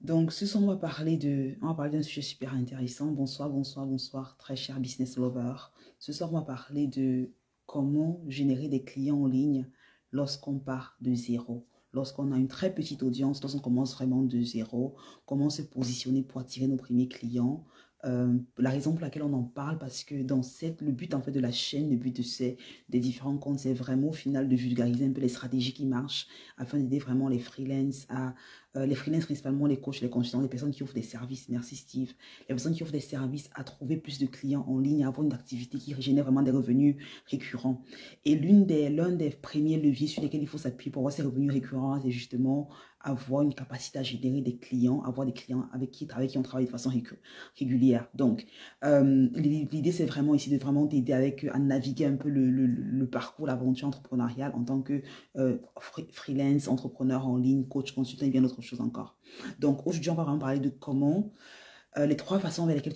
Donc, ce soir, on va parler d'un sujet super intéressant. Bonsoir, bonsoir, bonsoir, très cher business lover. Ce soir, on va parler de comment générer des clients en ligne lorsqu'on part de zéro. Lorsqu'on a une très petite audience, lorsqu'on commence vraiment de zéro, comment se positionner pour attirer nos premiers clients. La raison pour laquelle on en parle, parce que le but en fait de la chaîne, le but des différents comptes, c'est vraiment au final de vulgariser un peu les stratégies qui marchent afin d'aider vraiment les freelances principalement, les coachs, les consultants, les personnes qui offrent des services, merci Steve, les personnes qui offrent des services à trouver plus de clients en ligne, à avoir une activité qui génère vraiment des revenus récurrents. Et l'un des premiers leviers sur lesquels il faut s'appuyer pour avoir ces revenus récurrents, c'est justement avoir une capacité à générer des clients, avoir des clients avec qui on travaille de façon régulière. Donc, l'idée, c'est vraiment ici de vraiment t'aider à naviguer un peu le parcours, l'aventure entrepreneuriale en tant que freelance, entrepreneur en ligne, coach, consultant et bien d'autres choses encore. Donc, aujourd'hui, on va vraiment parler de comment les trois façons avec lesquelles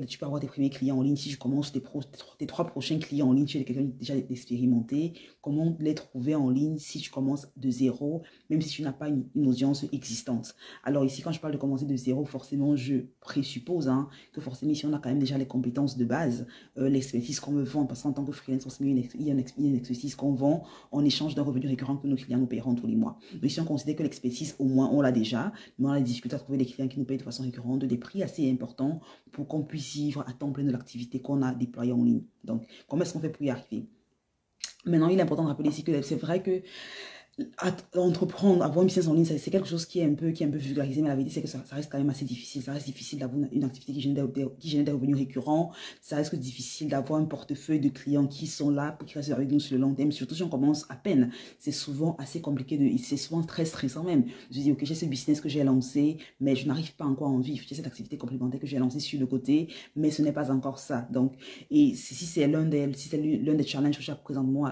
tu peux avoir tes premiers clients en ligne. Si je commence tes trois prochains clients en ligne, tu es quelqu'un déjà expérimenté, comment les trouver en ligne si tu commences de zéro, même si tu n'as pas une audience existante. Alors ici, quand je parle de commencer de zéro, forcément, je présuppose que forcément ici, on a quand même déjà les compétences de base, l'expertise qu'on me vend, parce qu'en tant que freelance, forcément, il y a une expertise qu'on vend en échange d'un revenu récurrent que nos clients nous paieront tous les mois. Donc ici, on considère que l'expertise, au moins, on l'a déjà, mais on a des difficultés à trouver des clients qui nous payent de façon récurrente, des prix assez importants pour qu'on puisse vivre à temps plein de l'activité qu'on a déployée en ligne. Donc, comment est-ce qu'on fait pour y arriver? Maintenant, il est important de rappeler ici que c'est vrai que entreprendre, avoir une business en ligne, c'est quelque chose qui est un peu vulgarisé, mais la vérité, c'est que ça reste quand même assez difficile. Ça reste difficile d'avoir une activité qui génère des revenus récurrents. Ça reste difficile d'avoir un portefeuille de clients qui sont là, qui restent avec nous sur le long terme. Surtout si on commence à peine. C'est souvent assez compliqué, c'est souvent très stressant même. Je dis, ok, j'ai ce business que j'ai lancé, mais je n'arrive pas encore à en vivre. J'ai cette activité complémentaire que j'ai lancée sur le côté, mais ce n'est pas encore ça. Donc, et si c'est l'un des challenges que j'ai présentement,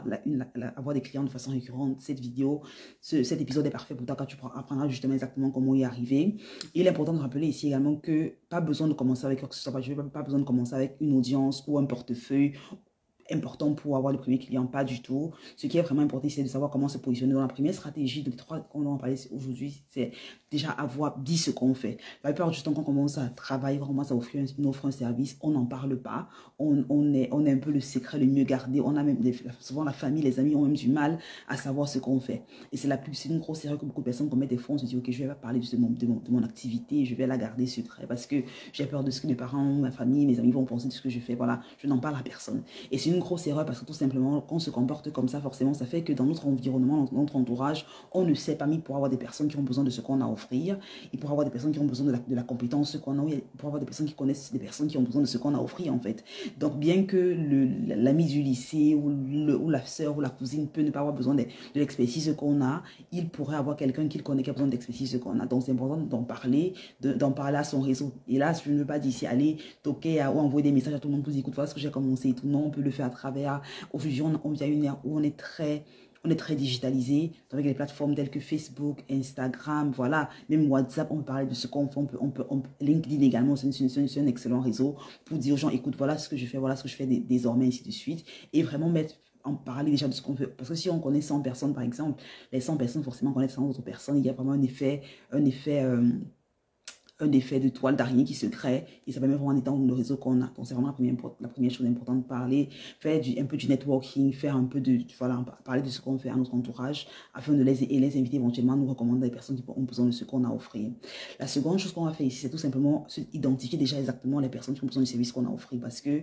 avoir des clients de façon récurrente, cette vidéo, cet épisode est parfait pour toi quand tu apprendras justement exactement comment y arriver. Il est important de rappeler ici également que pas besoin de commencer avec quoi que ce soit, pas besoin de commencer avec une audience ou un portefeuille important pour avoir le premier client, pas du tout. Ce qui est vraiment important, c'est de savoir comment se positionner. Dans la première stratégie de les trois qu'on va parler aujourd'hui, c'est déjà avoir dit ce qu'on fait. La plupart du temps, quand on commence à travailler, on commence à offrir une offre, un service, on n'en parle pas. On est un peu le secret le mieux gardé. On a même souvent la famille, les amis ont même du mal à savoir ce qu'on fait. Et c'est une grosse erreur que beaucoup de personnes commettent des fois. On se dit, ok, je vais pas parler de mon activité, je vais la garder secret parce que j'ai peur de ce que mes parents, ma famille, mes amis vont penser de ce que je fais. Voilà, je n'en parle à personne. Et c'est une grosse erreur parce que tout simplement, quand on se comporte comme ça, forcément, ça fait que dans notre environnement, dans notre entourage, on ne sait pas, mais pour avoir des personnes qui ont besoin de ce qu'on a à offrir, il pourra avoir des personnes qui ont besoin de la compétence qu'on a, il pourra avoir des personnes qui connaissent des personnes qui ont besoin de ce qu'on a à offrir en fait. Donc bien que l'ami du lycée ou la sœur ou la cousine peut ne pas avoir besoin de l'expertise qu'on a, il pourrait avoir quelqu'un qu'il connaît qui a besoin d'expertise qu'on a. Donc c'est important d'en parler à son réseau. Et là, je ne veux pas dire ici aller toquer ou envoyer des messages à tout le monde pour dire écoute, voilà ce que j'ai commencé et tout. Non, on peut le faire à travers. Aujourd'hui, on vient une ère où on est très digitalisé, avec les plateformes telles que Facebook, Instagram, voilà, même WhatsApp, on peut parler de ce qu'on fait, LinkedIn également, c'est un excellent réseau pour dire aux gens, écoute, voilà ce que je fais, voilà ce que je fais désormais, ainsi de suite, et vraiment en parler déjà de ce qu'on fait. Parce que si on connaît 100 personnes, par exemple, les 100 personnes forcément connaissent 100 autres personnes, il y a vraiment un effet de toile d'araignée qui se crée et ça permet vraiment d'étendre le réseau qu'on a. Donc c'est vraiment la première chose importante de parler, faire un peu du networking, faire un peu voilà, parler de ce qu'on fait à notre entourage afin de les inviter éventuellement à nous recommander des personnes qui ont besoin de ce qu'on a à offrir. La seconde chose qu'on va faire ici, c'est tout simplement identifier déjà exactement les personnes qui ont besoin du service qu'on a offert parce que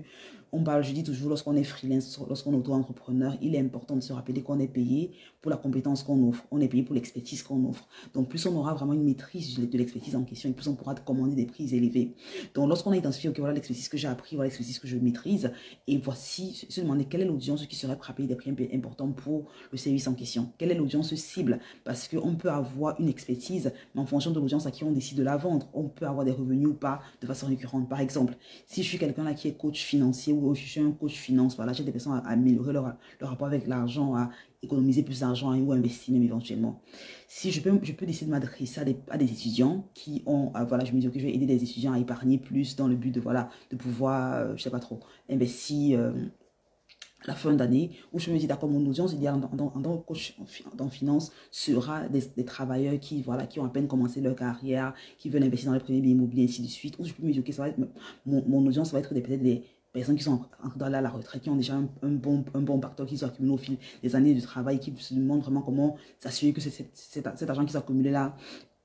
je dis toujours, lorsqu'on est freelance, lorsqu'on est auto-entrepreneur, il est important de se rappeler qu'on est payé pour la compétence qu'on offre, on est payé pour l'expertise qu'on offre. Donc plus on aura vraiment une maîtrise de l'expertise en question et plus on pourra commander des prix élevés. Donc lorsqu'on a identifié, ok, voilà l'expertise que j'ai appris, voilà l'expertise que je maîtrise, et voici, se demander quelle est l'audience qui serait prête à payer des prix importants pour le service en question. Quelle est l'audience cible? Parce qu'on peut avoir une expertise, mais en fonction de l'audience à qui on décide de la vendre, on peut avoir des revenus ou pas de façon récurrente. Par exemple, si je suis quelqu'un là qui est coach financier ou je suis un coach finance, voilà, j'ai des personnes à améliorer leur rapport avec l'argent, à économiser plus d'argent ou investir même éventuellement. Si je peux décider de m'adresser à des étudiants qui ont, voilà, je me dis que je vais aider des étudiants à épargner plus dans le but de, voilà, de pouvoir, je sais pas trop, investir la fin d'année, où je me dis, d'accord, mon audience idéale en tant que coach en finance sera des travailleurs qui, voilà, qui ont à peine commencé leur carrière, qui veulent investir dans les premiers biens immobiliers, ainsi de suite, où je peux me dire, ok, ça va être, mon audience va être peut-être des personnes qui sont dans la retraite, qui ont déjà un bon pactole qu'ils ont accumulé au fil des années de travail, qui se demandent vraiment comment s'assurer que cet argent qu'ils ont accumulé là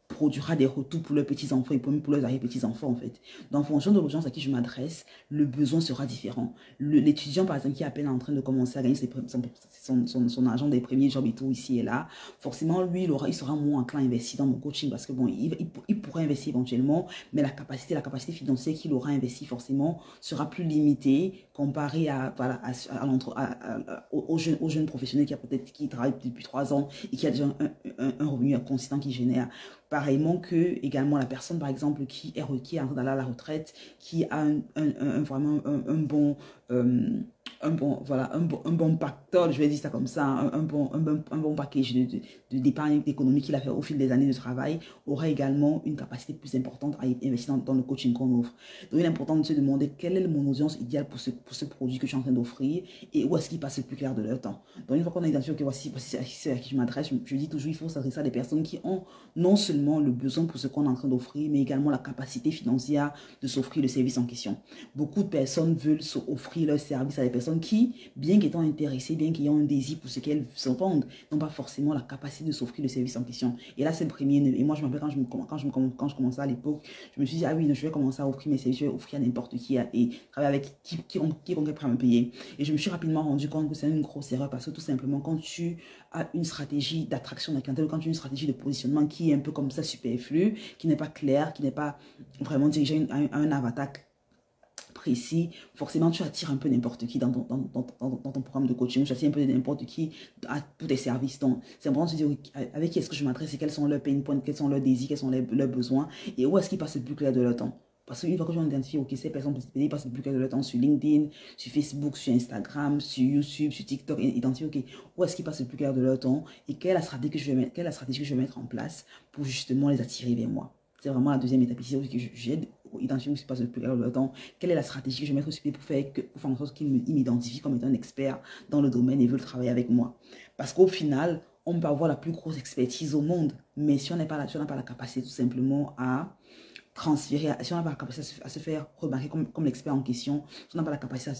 produira des retours pour leurs petits-enfants et pour leurs arrière-petits-enfants en fait. Donc, en fonction de l'audience à qui je m'adresse, le besoin sera différent. L'étudiant, par exemple, qui est à peine en train de commencer à gagner son argent des premiers jobs et tout ici et là, forcément, lui, il sera moins enclin à investir dans mon coaching parce que bon, il pourrait investir éventuellement, mais la capacité financière qu'il aura investi forcément sera plus limitée comparé à, voilà, aux jeunes professionnels qui travaillent depuis 3 ans et qui a déjà un revenu consistant qui génère. Pareillement que également la personne, par exemple, qui est entrée dans la retraite, qui a vraiment un bon pactole, je vais dire ça comme ça, un bon package d'épargne économique qu'il a fait au fil des années de travail, aura également une capacité plus importante à investir dans le coaching qu'on offre. Donc, il est important de se demander quelle est mon audience idéale pour ce produit que je suis en train d'offrir et où est-ce qu'ils passent le plus clair de leur temps. Donc, une fois qu'on a identifié que voici c'est à qui je m'adresse, je dis toujours, il faut s'adresser à des personnes qui ont non seulement le besoin pour ce qu'on est en train d'offrir, mais également la capacité financière de s'offrir le service en question. Beaucoup de personnes veulent offrir leur service à des personnes qui, bien qu'étant intéressées, bien qu'ayant un désir pour ce qu'elles se vendent, n'ont pas forcément la capacité de s'offrir le service en question. Et là, c'est le premier. Et moi, je me rappelle quand je commençais à l'époque, je me suis dit, ah oui, je vais commencer à offrir mes services, je vais offrir à n'importe qui et travailler avec quiconque est prêt à me payer. Et je me suis rapidement rendu compte que c'est une grosse erreur parce que tout simplement, quand tu as une stratégie d'attraction de la clientèle, quand tu as une stratégie de positionnement qui est un peu comme ça superflu, qui n'est pas clair, qui n'est pas vraiment dirigé à un avatar précis, forcément tu attires un peu n'importe qui dans ton programme de coaching, tu attires un peu n'importe qui pour tes services. Donc c'est important de se dire avec qui est-ce que je m'adresse et quels sont leurs pain points, quels sont leurs désirs, quels sont leurs besoins et où est-ce qu'ils passent le plus clair de leur temps. Parce qu'une fois que j'en identifie, ok, ces personnes passent le plus clair de leur temps sur LinkedIn, sur Facebook, sur Instagram, sur YouTube, sur TikTok, et identifier, ok, où est-ce qu'ils passent le plus clair de leur temps et quelle est la stratégie que je vais mettre en place pour justement les attirer vers moi. C'est vraiment la deuxième étape ici, que j'ai identifié ce qui passe le plus clair de leur temps. Quelle est la stratégie que je vais mettre sur pied pour faire en sorte qu'ils m'identifient comme étant un expert dans le domaine et veulent travailler avec moi. Parce qu'au final, on peut avoir la plus grosse expertise au monde, mais si on n'a pas la capacité tout simplement à transférer, si on n'a pas la capacité à se faire remarquer comme l'expert en question, si on n'a pas la capacité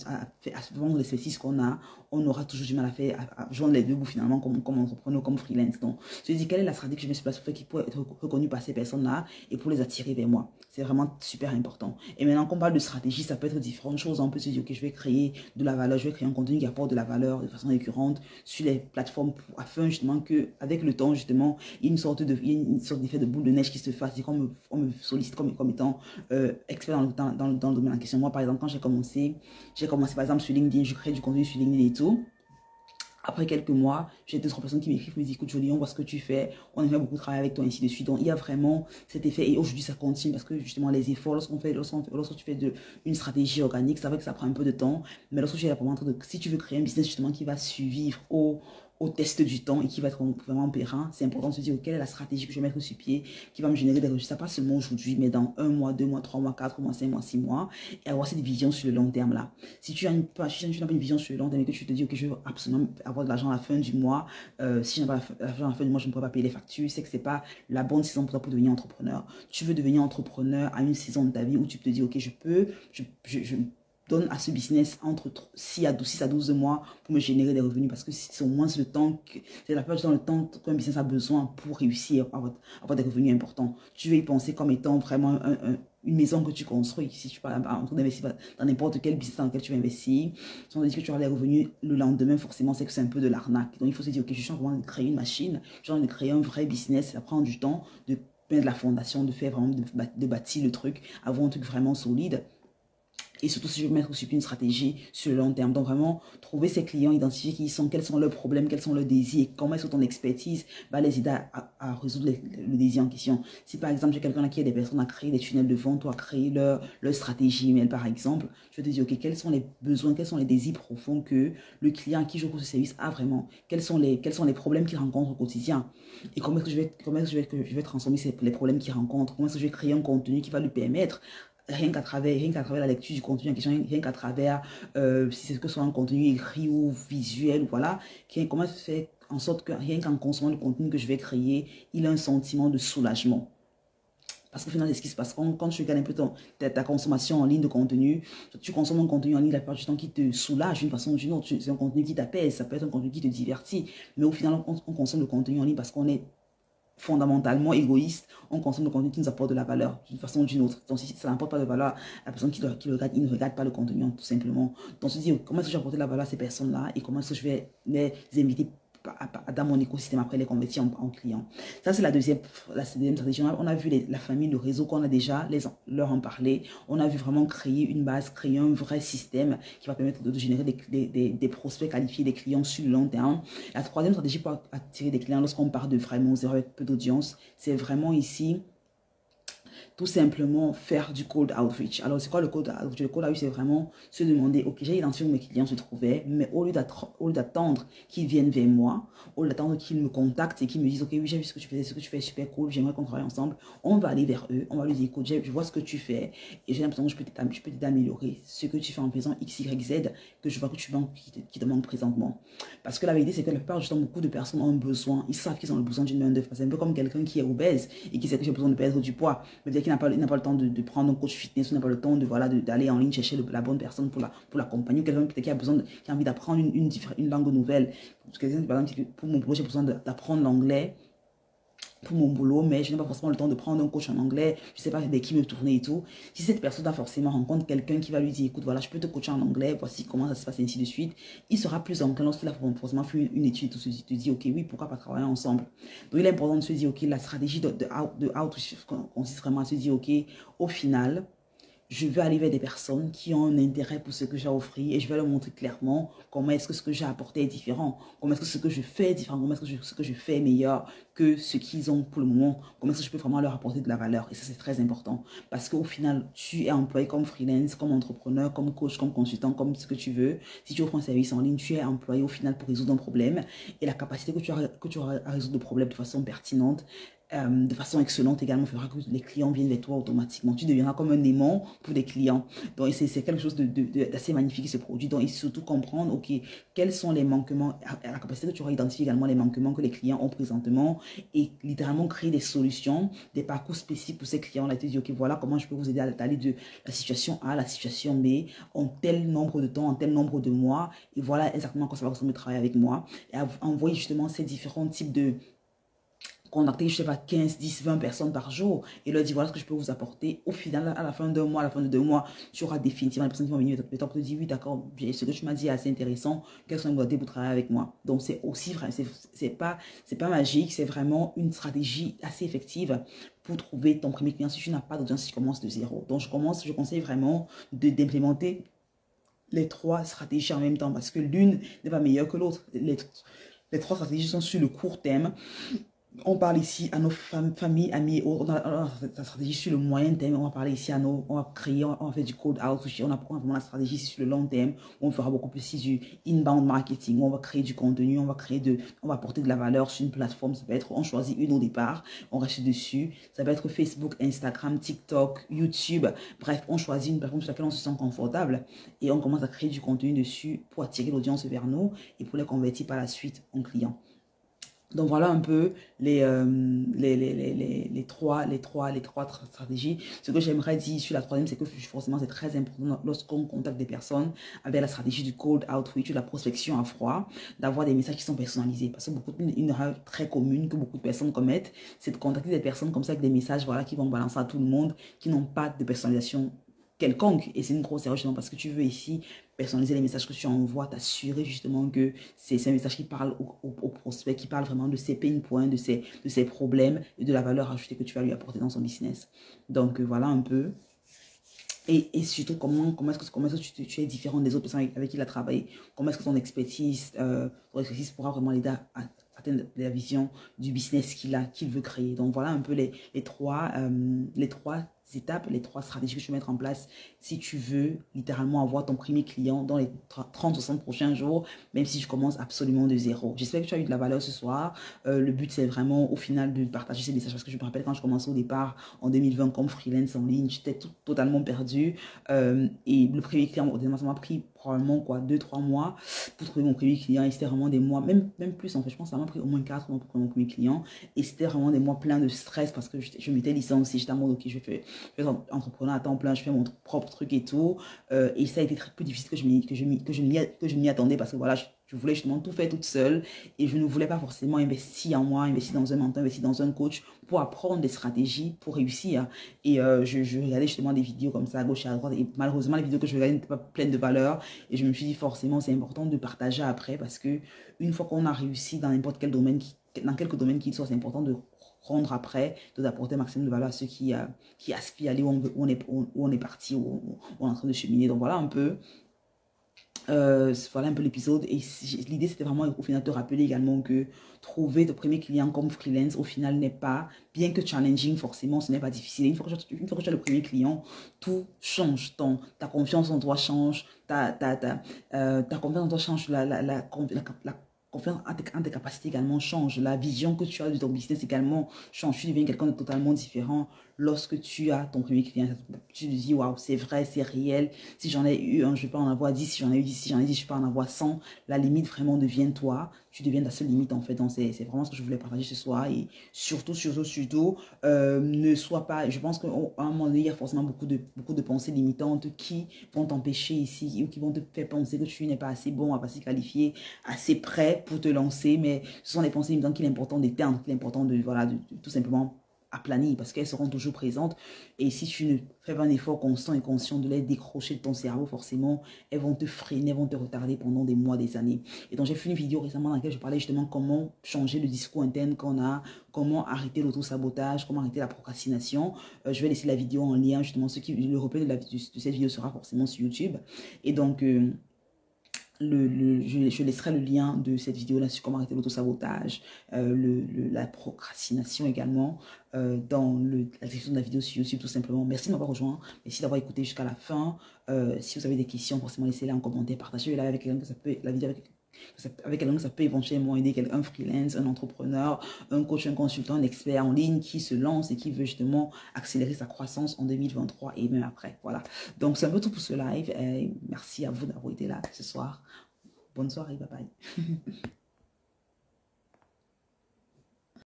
à vendre l'expertise qu'on a, on aura toujours du mal à joindre les deux bouts finalement comme entrepreneur, comme freelance. Donc, je me dis, quelle est la stratégie que je mets sur place pour qui pourrait être reconnue par ces personnes-là et pour les attirer vers moi. C'est vraiment super important. Et maintenant qu'on parle de stratégie, ça peut être différentes choses. On peut se dire, ok, je vais créer de la valeur, je vais créer un contenu qui apporte de la valeur de façon récurrente sur les plateformes afin justement que, avec le temps, justement, il y a une sorte d'effet de boule de neige qui se fasse et qu'on me sollicite comme étant expert dans le domaine en question. Moi, par exemple, quand j'ai commencé par exemple sur LinkedIn, je crée du contenu sur LinkedIn et tout. Après quelques mois, j'ai 2-3 personnes qui m'écrivent, me disent, écoute Jolie, on voit ce que tu fais, on aimerait beaucoup travailler avec toi, ainsi de suite. Donc, il y a vraiment cet effet, et aujourd'hui, ça continue parce que justement, les efforts, lorsque tu fais une stratégie organique, c'est vrai que ça prend un peu de temps, mais lorsque tu es vraiment en train de, si tu veux créer un business justement qui va survivre au test du temps et qui va être vraiment périn, c'est important de se dire quelle est la stratégie que je vais mettre sur pied qui va me générer des résultats, pas seulement aujourd'hui, mais dans 1 mois, 2 mois, 3 mois, 4 mois, 5 mois, 6 mois, et avoir cette vision sur le long terme là. Si tu n'as pas une vision sur le long terme et que tu te dis que je veux absolument avoir de l'argent à la fin du mois, si je n'ai pas l'argent à la fin du mois, je ne pourrais pas payer les factures, c'est que c'est pas la bonne saison pour toi pour devenir entrepreneur. Tu veux devenir entrepreneur à une saison de ta vie où tu te dis, ok, je donne à ce business entre 6 à 12 mois pour me générer des revenus parce que c'est au moins le temps, c'est la plupart du temps le temps qu'un business a besoin pour réussir à avoir des revenus importants. Tu veux y penser comme étant vraiment une maison que tu construis. Si tu parles en train d'investir dans n'importe quel business dans lequel tu vas investir, si on dit que tu auras des revenus le lendemain, forcément, c'est que c'est un peu de l'arnaque. Donc, il faut se dire, ok, je suis en train de créer une machine, je suis en train de créer un vrai business, ça prend du temps de mettre la fondation, de faire vraiment, de bâtir le truc, avoir un truc vraiment solide. Et surtout, si je veux mettre sur une stratégie sur le long terme. Donc, vraiment, trouver ses clients, identifier qui ils sont, quels sont leurs problèmes, quels sont leurs désirs, comment est-ce que ton expertise va les aider à résoudre le désir en question. Si, par exemple, j'ai quelqu'un qui a des personnes à créer des tunnels de vente ou à créer leur stratégie email, par exemple, je vais te dire, OK, quels sont les besoins, quels sont les désirs profonds que le client à qui je propose ce service a vraiment. Quels sont les problèmes qu'il rencontre au quotidien. Et comment est-ce que je vais transformer les problèmes qu'il rencontre. Comment est-ce que je vais créer un contenu qui va lui permettre rien qu'à travers la lecture du contenu en question, rien qu'à travers, si c'est que ce soit un contenu écrit ou visuel, voilà, comment faire en sorte que rien qu'en consommant le contenu que je vais créer, il a un sentiment de soulagement. Parce qu'au final, c'est ce qui se passe. Quand tu regardes un peu ta consommation en ligne de contenu, tu consommes un contenu en ligne la plupart du temps qui te soulage d'une façon ou d'une autre. C'est un contenu qui t'apaise, ça peut être un contenu qui te divertit. Mais au final, on consomme le contenu en ligne parce qu'on est fondamentalement égoïste, on consomme le contenu qui nous apporte de la valeur d'une façon ou d'une autre. Donc si ça n'apporte pas de valeur, la personne qui le regarde, il ne regarde pas le contenu tout simplement. Donc se dire comment est-ce que je vais apporter de la valeur à ces personnes-là et comment est-ce que je vais les inviter dans mon écosystème après les convertir en clients. Ça c'est la deuxième stratégie. On a vu la famille, le réseau qu'on a déjà, leur en parler. On a vu vraiment créer une base, créer un vrai système qui va permettre de générer des prospects qualifiés, des clients sur le long terme. La troisième stratégie pour attirer des clients lorsqu'on part de vraiment zéro avec peu d'audience, c'est vraiment ici tout simplement faire du cold outreach. Alors, c'est quoi le cold outreach? Le cold outreach, c'est vraiment se demander, ok, j'ai identifié où mes clients se trouvaient, mais au lieu d'attendre qu'ils viennent vers moi, au lieu d'attendre qu'ils me contactent et qu'ils me disent, ok, oui, j'ai vu ce que tu faisais, ce que tu fais est super cool, j'aimerais qu'on travaille ensemble, on va aller vers eux, on va lui dire, écoute, je vois ce que tu fais et j'ai l'impression que je peux t'aider à améliorer ce que tu fais en faisant X, Y, Z, que je vois que tu manques, qui te manque présentement. Parce que la vérité, c'est que la plupart du temps, beaucoup de personnes ont un besoin, ils savent qu'ils ont le besoin d'une main d'œuvre. C'est un peu comme quelqu'un qui est obèse et qui sait que j'ai besoin de perdre du poids, mais qui n'a pas le temps de prendre un coach fitness, ou n'a pas le temps d'aller en ligne chercher la bonne personne pour l'accompagner, ou quelqu'un qui a envie d'apprendre une langue nouvelle. Quelqu'un, par exemple, pour mon boulot, j'ai besoin d'apprendre l'anglais pour mon boulot, mais je n'ai pas forcément le temps de prendre un coach en anglais, je ne sais pas avec qui me tourner et tout. Si cette personne a forcément rencontre quelqu'un qui va lui dire, écoute, voilà, je peux te coacher en anglais, voici comment ça se passe, et ainsi de suite, il sera plus enclin lorsqu'il a forcément fait une étude, tout se dit, ok, oui, pourquoi pas travailler ensemble. Donc, il est important de se dire, ok, la stratégie de outreach consiste vraiment à se dire, ok, au final, je veux aller vers des personnes qui ont un intérêt pour ce que j'ai offert et je vais leur montrer clairement comment est-ce que ce que j'ai apporté est différent, comment est-ce que ce que je fais est différent, comment est-ce que ce que je fais est meilleur que ce qu'ils ont pour le moment, comment est-ce que je peux vraiment leur apporter de la valeur. Et ça, c'est très important parce qu'au final, tu es employé comme freelance, comme entrepreneur, comme coach, comme consultant, comme ce que tu veux. Si tu offres un service en ligne, tu es employé au final pour résoudre un problème et la capacité que tu auras à résoudre le problème de façon pertinente, de façon excellente également, fera que les clients viennent vers toi automatiquement. Tu deviendras comme un aimant pour des clients. Donc, c'est quelque chose d'assez magnifique qui se produit. Donc, il faut surtout comprendre, ok, quels sont les manquements, à la capacité que tu auras identifié également les manquements que les clients ont présentement et littéralement créer des solutions, des parcours spécifiques pour ces clients-là. Et te dire, ok, voilà comment je peux vous aider à aller de la situation A à la situation B en tel nombre de temps, en tel nombre de mois. Et voilà exactement quoi ça va ressembler de travailler avec moi. Et à envoyer justement ces différents types de contacter, je sais pas, 15, 10, 20 personnes par jour et leur dire voilà ce que je peux vous apporter. Au final, à la fin d'un mois, à la fin de 2 mois, tu auras définitivement les personnes qui vont venir de temps pour te dire oui, d'accord, ce que tu m'as dit est assez intéressant, quelles sont les modalités pour travailler avec moi. Donc, c'est aussi vrai, c'est pas magique, c'est vraiment une stratégie assez effective pour trouver ton premier client si tu n'as pas d'audience, si tu commences de zéro. Donc, je conseille vraiment d'implémenter les 3 stratégies en même temps parce que l'une n'est pas meilleure que l'autre. Les 3 stratégies sont sur le court terme. On parle ici à nos familles, amis, on a la stratégie sur le moyen terme, on va parler ici on va créer, on va faire du code out, on a vraiment la stratégie sur le long terme, on fera beaucoup plus ici du inbound marketing, on va créer du contenu, on va apporter de la valeur sur une plateforme, ça peut être, on choisit une au départ, on reste dessus, ça peut être Facebook, Instagram, TikTok, YouTube, bref, on choisit une plateforme sur laquelle on se sent confortable et on commence à créer du contenu dessus pour attirer l'audience vers nous et pour les convertir par la suite en clients. Donc voilà un peu les trois stratégies. Ce que j'aimerais dire sur la troisième, c'est que forcément c'est très important lorsqu'on contacte des personnes avec la stratégie du cold outreach, de la prospection à froid, d'avoir des messages qui sont personnalisés. Parce que une erreur très commune que beaucoup de personnes commettent, c'est de contacter des personnes comme ça avec des messages voilà, qui vont balancer à tout le monde, qui n'ont pas de personnalisation quelconque. Et c'est une grosse erreur justement parce que tu veux ici personnaliser les messages que tu envoies, t'assurer justement que c'est un message qui parle au prospect, qui parle vraiment de ses pain points, de ses problèmes et de la valeur ajoutée que tu vas lui apporter dans son business. Donc voilà un peu. Et surtout, comment est-ce que tu es différent des autres personnes avec qui il a travaillé? Comment est-ce que ton expertise pourra vraiment l'aider atteindre la vision du business qu'il veut créer. Donc voilà un peu les trois étapes, les trois stratégies que je vais mettre en place si tu veux littéralement avoir ton premier client dans les 30-60 prochains jours, même si je commence absolument de zéro. J'espère que tu as eu de la valeur ce soir. Le but, c'est vraiment au final de partager ces messages parce que je me rappelle quand je commençais au départ en 2020 comme freelance en ligne, j'étais totalement perdue. Et le premier client, ça m'a pris probablement quoi, 2-3 mois pour trouver mon premier client. Et c'était vraiment des mois, même plus en fait, je pense que ça m'a pris au moins 4 mois pour trouver mon premier client. Et c'était vraiment des mois pleins de stress parce que je m'étais licenciée, j'étais en mode ok, je suis entrepreneur à temps plein, je fais mon propre truc et tout. Et ça a été très peu difficile que je m'y attendais parce que voilà, je voulais justement tout faire toute seule et je ne voulais pas forcément investir en moi, investir dans un mentor, investir dans un coach pour apprendre des stratégies pour réussir. Et je regardais justement des vidéos comme ça à gauche et à droite et malheureusement les vidéos que je regardais n'étaient pas pleines de valeur et je me suis dit forcément c'est important de partager après parce que une fois qu'on a réussi dans n'importe quel domaine, dans quelques domaines qu'il soit, c'est important de rendre après, d'apporter un maximum de valeur à ceux qui aspirent à aller où on est parti, où on est en train de cheminer. Donc voilà un peu. Voilà un peu l'épisode et l'idée c'était vraiment au final de te rappeler également que trouver ton premier client comme freelance au final n'est pas, bien que challenging forcément, ce n'est pas difficile. Une fois que tu as le premier client, tout change, ta confiance en toi change, ta confiance en toi change, la confiance en tes capacités également change, la vision que tu as de ton business également change, tu deviens quelqu'un de totalement différent lorsque tu as ton premier client. Tu te dis waouh, c'est vrai, c'est réel, si j'en ai eu un, je peux en avoir 10, si j'en ai eu 10, si j'en ai 10, je peux en avoir 100, la limite vraiment devient toi, tu deviens ta seule limite en fait. Donc c'est vraiment ce que je voulais partager ce soir et surtout, ne sois pas, je pense qu'à un moment donné, il y a forcément beaucoup de pensées limitantes qui vont t'empêcher ici ou qui vont te faire penser que tu n'es pas assez bon, pas assez qualifié, assez prêt pour te lancer, mais ce sont des pensées limitantes qu'il est important d'éteindre, qu'il est important de, voilà, de tout simplement aplanir parce qu'elles seront toujours présentes et si tu ne fais pas un effort constant et conscient de les décrocher de ton cerveau, forcément elles vont te freiner, elles vont te retarder pendant des mois, des années. Et donc j'ai fait une vidéo récemment dans laquelle je parlais justement comment changer le discours interne qu'on a, comment arrêter l'auto-sabotage, comment arrêter la procrastination. Je vais laisser la vidéo en lien justement, le replay de cette vidéo sera forcément sur YouTube et donc je laisserai le lien de cette vidéo-là sur comment arrêter l'autosabotage, la procrastination également dans la description de la vidéo sur YouTube tout simplement. Merci de m'avoir rejoint, merci d'avoir écouté jusqu'à la fin. Si vous avez des questions, forcément laissez-les en commentaire, partagez-la avec quelqu'un que ça peut, la vidéo avec quelqu'un que ça peut éventuellement aider, un freelance, un entrepreneur, un coach, un consultant, un expert en ligne qui se lance et qui veut justement accélérer sa croissance en 2023 et même après. Voilà. Donc, c'est un peu tout pour ce live. Et merci à vous d'avoir été là ce soir. Bonne soirée. Bye bye.